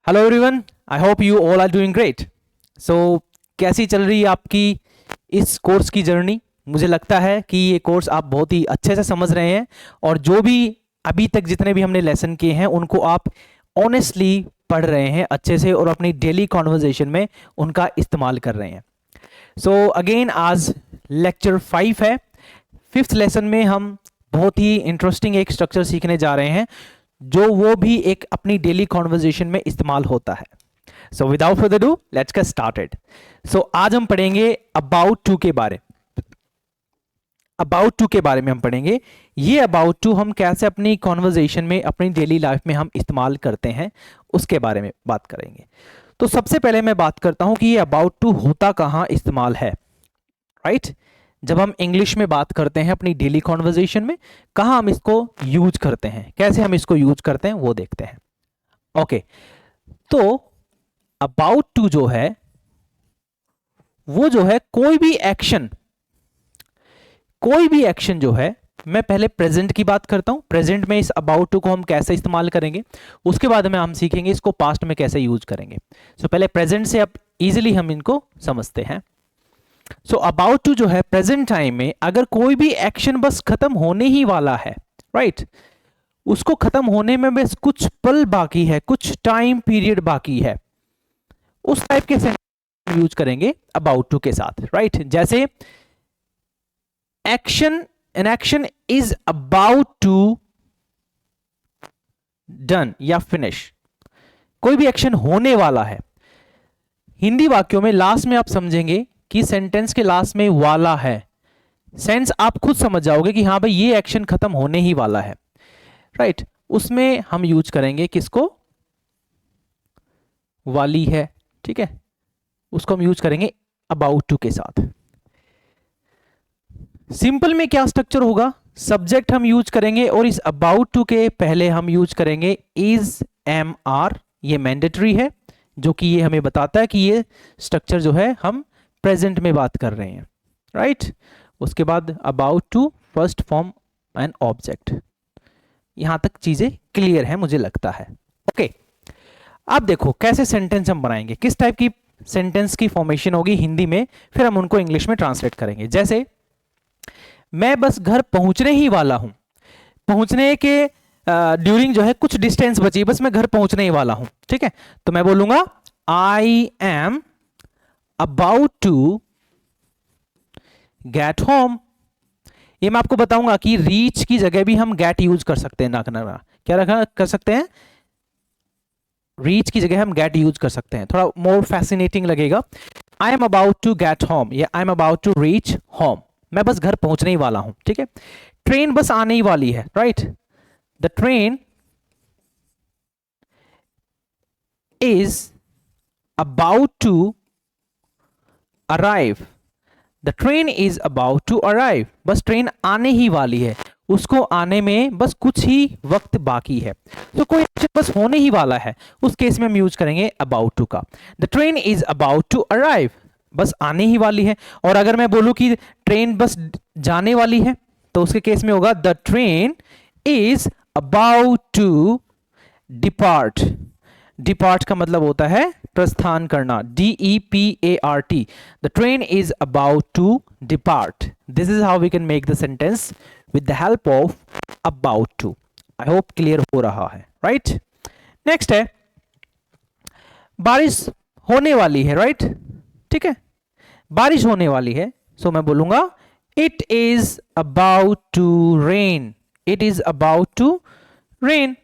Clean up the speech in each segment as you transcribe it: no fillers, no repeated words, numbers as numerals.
Hello everyone, I hope you all are doing great. So कैसी चल रही है आपकी इस कोर्स की जर्नी? मुझे लगता है कि ये कोर्स आप बहुत ही अच्छे से समझ रहे हैं और जो भी अभी तक जितने भी हमने लेसन किए हैं उनको आप ऑनेस्टली पढ़ रहे हैं अच्छे से और अपनी डेली कॉन्वर्जेशन में उनका इस्तेमाल कर रहे हैं। सो अगेन आज लेक्चर 5 है। 5th लेसन में हम बहुत ही इंटरेस्टिंग एक स्ट्रक्चर सीखने जा रहे हैं जो वो भी एक अपनी डेली कॉन्वर्जेशन में इस्तेमाल होता है। So without further do let's get started. So आज हम पढ़ेंगे अबाउट टू के बारे में हम पढ़ेंगे। ये अबाउट टू हम कैसे अपनी कॉन्वर्जेशन में अपनी डेली लाइफ में हम इस्तेमाल करते हैं उसके बारे में बात करेंगे। तो सबसे पहले मैं बात करता हूं कि ये अबाउट टू होता कहां इस्तेमाल है, राइट? जब हम इंग्लिश में बात करते हैं अपनी डेली कॉन्वर्जेशन में, कहां हम इसको यूज करते हैं, कैसे हम इसको यूज करते हैं वो देखते हैं। ओके, तो अबाउट टू जो है वो जो है कोई भी एक्शन जो है, मैं पहले प्रेजेंट की बात करता हूं। प्रेजेंट में इस अबाउट टू को हम कैसे इस्तेमाल करेंगे, उसके बाद में हम सीखेंगे इसको पास्ट में कैसे यूज करेंगे। सो पहले प्रेजेंट से अब इजीली हम इनको समझते हैं। सो अबाउट टू जो है प्रेजेंट टाइम में अगर कोई भी एक्शन बस खत्म होने ही वाला है, राइट, उसको खत्म होने में बस कुछ पल बाकी है, कुछ टाइम पीरियड बाकी है, उस टाइप के सेंटेंस यूज करेंगे अबाउट टू के साथ, राइट? जैसे an action is about to done या फिनिश। कोई भी एक्शन होने वाला है। हिंदी वाक्यों में लास्ट में आप समझेंगे कि सेंटेंस के लास्ट में वाला है, सेंस आप खुद समझ जाओगे कि हाँ भाई ये एक्शन खत्म होने ही वाला है, राइट? उसमें हम यूज करेंगे किसको? वाली है, ठीक है, उसको हम यूज करेंगे अबाउट टू के साथ। सिंपल में क्या स्ट्रक्चर होगा? सब्जेक्ट हम यूज करेंगे और इस अबाउट टू के पहले हम यूज करेंगे इज एम आर। ये मैंडेटरी है, जो कि ये हमें बताता है कि ये स्ट्रक्चर जो है हम प्रेजेंट में बात कर रहे हैं, राइट? उसके बाद about to first form and object. यहां तक चीजें क्लियर है मुझे लगता है। ओके, अब देखो कैसे सेंटेंस हम बनाएंगे, किस टाइप की सेंटेंस की फॉर्मेशन होगी हिंदी में, फिर हम उनको इंग्लिश में ट्रांसलेट करेंगे। जैसे मैं बस घर पहुंचने ही वाला हूं, पहुंचने के ड्यूरिंग जो है कुछ डिस्टेंस बची, बस मैं घर पहुंचने ही वाला हूं, ठीक है? तो मैं बोलूंगा I am about to get home. ये मैं आपको बताऊंगा कि रीच की जगह भी हम गेट यूज कर सकते हैं। ना क्या रखा कर सकते हैं? रीच की जगह हम गेट यूज कर सकते हैं, थोड़ा मोर फैसिनेटिंग लगेगा। I am about to get home या I am about to reach home. मैं बस घर पहुंचने ही वाला हूं, ठीक है? ट्रेन बस आने ही वाली है, right? The train is about to arrive. The train is about to arrive. बस ट्रेन आने ही वाली है, उसको आने में बस कुछ ही वक्त बाकी है। तो कोई एक्शन बस होने ही वाला है, उस केस में हम यूज करेंगे अबाउट टू का। The train is about to arrive, बस आने ही वाली है। और अगर मैं बोलूं कि ट्रेन बस जाने वाली है, तो उसके केस में होगा the train is about to depart. Depart का मतलब होता है प्रस्थान करना, DEPART। The train is about to depart. This is how we can make the sentence with the help of about to. I hope clear हो रहा है, right? Next है बारिश होने वाली है, राइट? ठीक है, बारिश होने वाली है, सो मैं बोलूंगा it is about to rain. It is about to rain,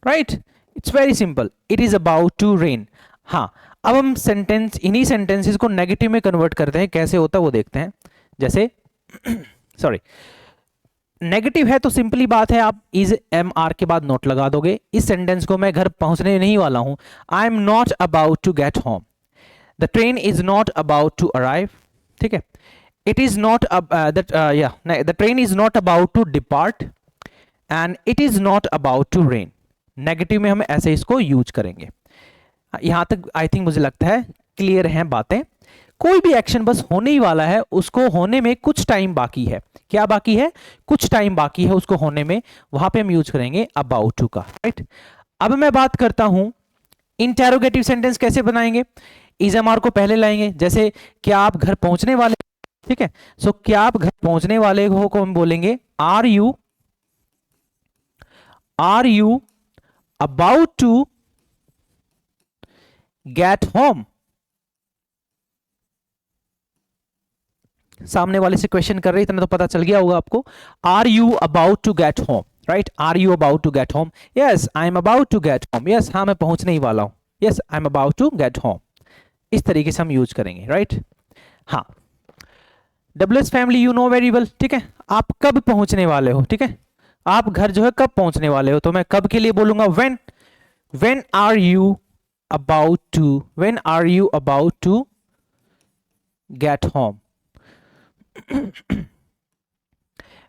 right? It's very simple, it is about to rain. हाँ, अब हम सेंटेंस, इन्हीं सेंटेंसेस को नेगेटिव में कन्वर्ट करते हैं, कैसे होता है वो देखते हैं। जैसे सॉरी, नेगेटिव है तो सिंपली बात है, आप इज एम आर के बाद नोट लगा दोगे। इस सेंटेंस को मैं घर पहुंचने नहीं वाला हूं, I am not about to get home. The train is not about to arrive, ठीक है? It is not the train is not about to depart and it is not about to rain. Negative में हम ऐसे इसको use करेंगे। यहां तक I think मुझे लगता है क्लियर हैं बातें। कोई भी एक्शन बस होने ही वाला है, उसको होने में कुछ टाइम बाकी है। क्या बाकी है? कुछ टाइम बाकी है उसको होने में, वहां पे हम यूज करेंगे अबाउट टू का, राइट? अब मैं बात करता हूं इंटेरोगेटिव सेंटेंस कैसे बनाएंगे? इज एम आर को पहले लाएंगे, जैसे क्या आप घर पहुंचने वाले, ठीक है। सो क्या आप घर पहुंचने वाले हो को हम बोलेंगे are you about to get home. सामने वाले से क्वेश्चन कर रहे, इतना तो पता चल गया होगा आपको। Are you about to get home, right? Are you about to get home? Yes I am about to get home. Yes, हाँ मैं पहुंचने ही वाला हूं। Yes I am about to get home. इस तरीके से हम यूज करेंगे, राइट? हाँ, WS family you know very well, ठीक है। आप कब पहुंचने वाले हो, ठीक है। आप घर जो है कब पहुंचने वाले हो, तो मैं कब के लिए बोलूंगा when are you about to get home.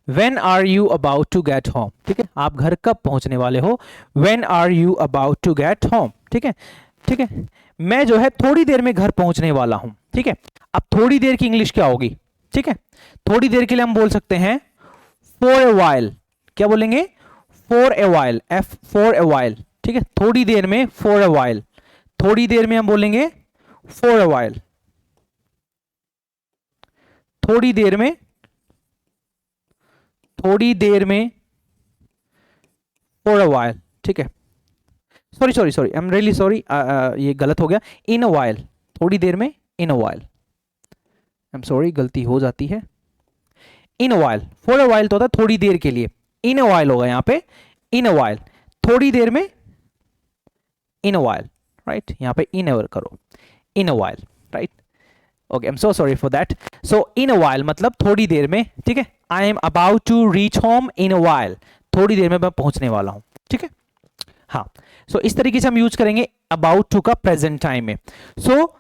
When are you about to get home? ठीक है, आप घर कब पहुंचने वाले हो? When are you about to get home? ठीक है, ठीक है। मैं जो है थोड़ी देर में घर पहुंचने वाला हूं, ठीक है। अब थोड़ी देर की इंग्लिश क्या होगी, ठीक है। थोड़ी देर के लिए हम बोल सकते हैं for a while। क्या बोलेंगे? for a while, for a while, ठीक है। थोड़ी देर में for a while, थोड़ी देर में हम बोलेंगे for a while, थोड़ी देर में for a while, ठीक है। Sorry I am really sorry, ये गलत हो गया। इन अ while, थोड़ी देर में इन a while, I am sorry, गलती हो जाती है। इन a while, for a while तो होता है थोड़ी देर के लिए, इन अ while होगा यहाँ पे। इन अ while, थोड़ी देर में इन अ while, राइट? यहाँ पे इन अवर करो, in a while, right? Okay, I am so sorry for that. So in a while मतलब थोड़ी देर में, ठीक है। I am about to reach home in a while, थोड़ी देर में मैं पहुंचने वाला हूं, ठीक है। हाँ, सो इस तरीके से हम यूज करेंगे अबाउट टू का प्रेजेंट टाइम में। सो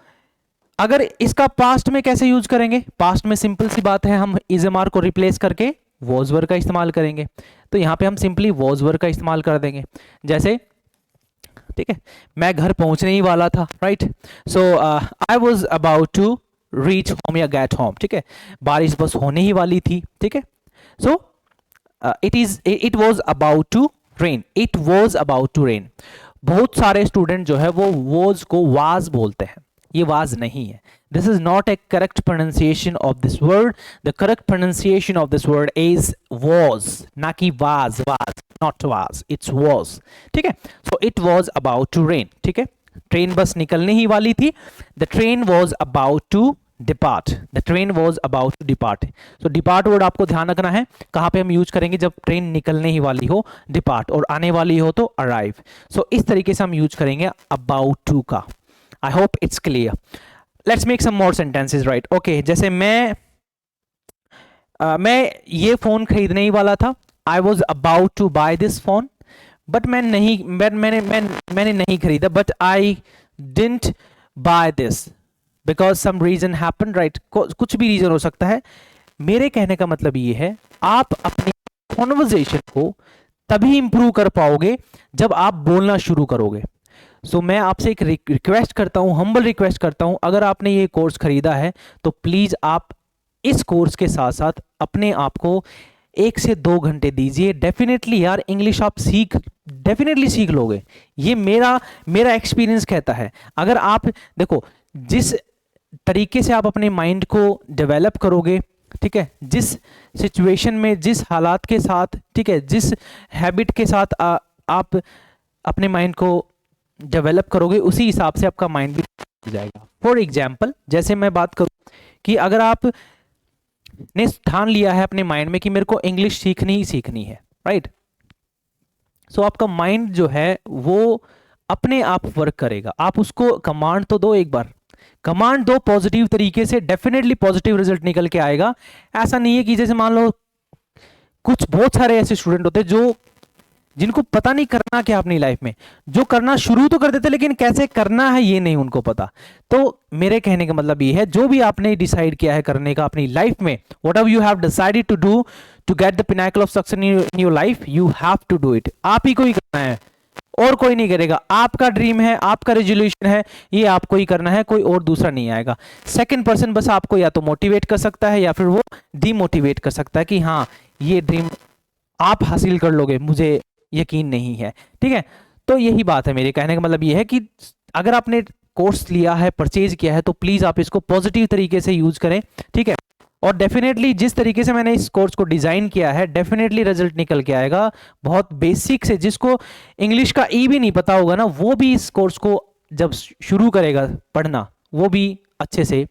अगर इसका पास्ट में कैसे यूज करेंगे? पास्ट में सिंपल सी बात है, हम इज एम आर को रिप्लेस करके वॉज वर्ब का इस्तेमाल करेंगे। तो यहां पे हम सिंपली वॉज वर्ब का इस्तेमाल कर देंगे, जैसे, ठीक है, मैं घर पहुंचने ही वाला था, right? So I was about to reach home या गेट होम, ठीक है। बारिश बस होने ही वाली थी, ठीक है। So it was about to rain, it was about to rain. बहुत सारे स्टूडेंट जो है वो वॉज को वाज बोलते हैं, ये वाज नहीं है। This is not a correct pronunciation of this word. The correct pronunciation of this word is was, ना कि was, not was, it's was, ठीक है। So it was about to rain, ठीक है। ट्रेन बस निकलने ही वाली थी। The train was about to depart, the train was about to depart. So depart word आपको ध्यान रखना है, कहां पे हम यूज करेंगे? जब ट्रेन निकलने ही वाली हो, डिपार्ट, और आने वाली हो तो अराइव। सो इस तरीके से हम यूज करेंगे अबाउट टू का। I hope it's clear. Let's make some more sentences, right? Okay, जैसे मैं ये फोन खरीदने ही वाला था। I was about to buy this phone, but मैंने नहीं खरीदा। But I didn't buy this because some reason happen, right? कुछ भी रीजन हो सकता है। मेरे कहने का मतलब ये है, आप अपनी कॉन्वर्जेशन को तभी इंप्रूव कर पाओगे जब आप बोलना शुरू करोगे। सो मैं आपसे एक रिक्वेस्ट करता हूं, हम्बल रिक्वेस्ट करता हूं, अगर आपने ये कोर्स खरीदा है तो प्लीज आप इस कोर्स के साथ साथ अपने आप को 1 से 2 घंटे दीजिए। डेफिनेटली यार, इंग्लिश आप डेफिनेटली सीख लोगे। ये मेरा एक्सपीरियंस कहता है। अगर आप देखो, जिस तरीके से आप अपने माइंड को डेवलप करोगे, ठीक है, जिस सिचुएशन में, जिस हालात के साथ, ठीक है, जिस हैबिट के साथ आप अपने माइंड को डेवलप करोगे, उसी हिसाब से आपका माइंड भी हो जाएगा। फॉर एग्जाम्पल, जैसे मैं बात करूं कि अगर आप ने ठान लिया है अपने माइंड में कि मेरे को इंग्लिश सीखनी ही सीखनी है, राइट? सो आपका माइंड जो है वो अपने आप वर्क करेगा। आप उसको कमांड तो दो, एक बार कमांड दो पॉजिटिव तरीके से, डेफिनेटली पॉजिटिव रिजल्ट निकल के आएगा। ऐसा नहीं है कि जैसे मान लो कुछ बहुत सारे ऐसे स्टूडेंट होते हैं जिनको पता नहीं करना क्या अपनी लाइफ में, जो करना शुरू तो कर देते लेकिन कैसे करना है ये नहीं उनको पता। तो मेरे कहने का मतलब ये है, जो भी आपने डिसाइड किया है करने का अपनी लाइफ में, whatever you have decided to do to get the pinnacle of success in your life, you have to do it. आप ही को ही करना है, और कोई नहीं करेगा। आपका ड्रीम है, आपका रेजोल्यूशन है, ये आपको ही करना है, कोई और दूसरा नहीं आएगा। सेकंड पर्सन बस आपको या तो मोटिवेट कर सकता है या फिर वो डीमोटिवेट कर सकता है कि हाँ ये ड्रीम आप हासिल कर लोगे, मुझे यकीन नहीं है, ठीक है। तो यही बात है, मेरे कहने का मतलब ये है कि अगर आपने कोर्स लिया है, परचेज किया है, तो प्लीज आप इसको पॉजिटिव तरीके से यूज करें, ठीक है। और डेफिनेटली जिस तरीके से मैंने इस कोर्स को डिजाइन किया है, डेफिनेटली रिजल्ट निकल के आएगा। बहुत बेसिक से, जिसको इंग्लिश का ई भी नहीं पता होगा ना, वो भी इस कोर्स को जब शुरू करेगा पढ़ना, वो भी अच्छे से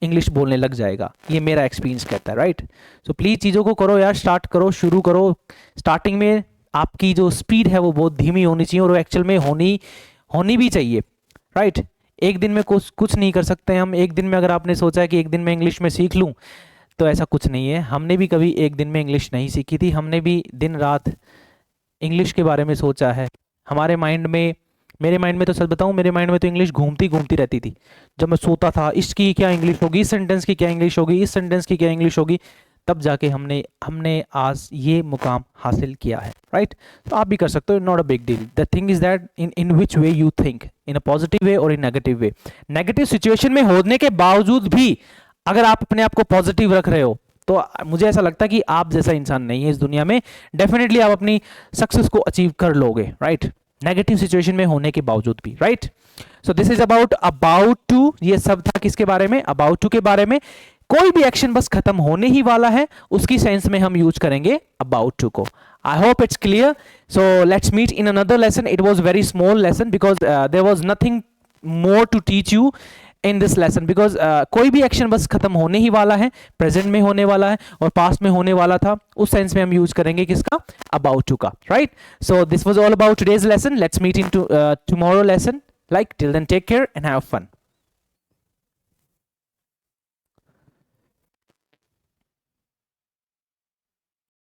इंग्लिश बोलने लग जाएगा। ये मेरा एक्सपीरियंस कहता है, राइट। सो प्लीज चीज़ों को करो यार, स्टार्ट करो, शुरू करो। स्टार्टिंग में आपकी जो स्पीड है वो बहुत धीमी होनी चाहिए, और वो एक्चुअल में होनी भी चाहिए, राइट। एक दिन में कुछ नहीं कर सकते हम। एक दिन में अगर आपने सोचा है कि एक दिन में इंग्लिश में सीख लूँ, तो ऐसा कुछ नहीं है। हमने भी कभी एक दिन में इंग्लिश नहीं सीखी थी, हमने भी दिन रात इंग्लिश के बारे में सोचा है। हमारे माइंड में, मेरे माइंड में तो सच बताऊं, मेरे माइंड में तो इंग्लिश घूमती घूमती रहती थी। जब मैं सोता था, इसकी क्या इंग्लिश होगी, इस सेंटेंस की क्या इंग्लिश होगी, इस सेंटेंस की क्या इंग्लिश होगी, तब जाके हमने आज ये मुकाम हासिल किया है, राइट। तो आप भी कर सकते हो, not a big deal. The thing is that in which way you think, in a positive way और इन नेगेटिव वे। नेगेटिव सिचुएशन में होने के बावजूद भी अगर आप अपने आप को पॉजिटिव रख रहे हो, तो मुझे ऐसा लगता है कि आप जैसा इंसान नहीं है इस दुनिया में। डेफिनेटली आप अपनी सक्सेस को अचीव कर लोगे, राइट, नेगेटिव सिचुएशन में होने के बावजूद भी, right. So this is about to. ये सब था किसके बारे में? अबाउट टू के बारे में। कोई भी एक्शन बस खत्म होने ही वाला है, उसकी सेंस में हम यूज करेंगे अबाउट टू को। I hope it's clear. So let's meet in another lesson. It was very small lesson because there was nothing more to teach you in this lesson, because कोई भी action बस खत्म होने ही वाला है, present में होने वाला है और पास्ट में होने वाला था, उस सेंस में हम यूज करेंगे किसका? अबाउट टू का, right. So this was all about today's lesson. Let's meet in tomorrow lesson. Like till then, take care and have fun.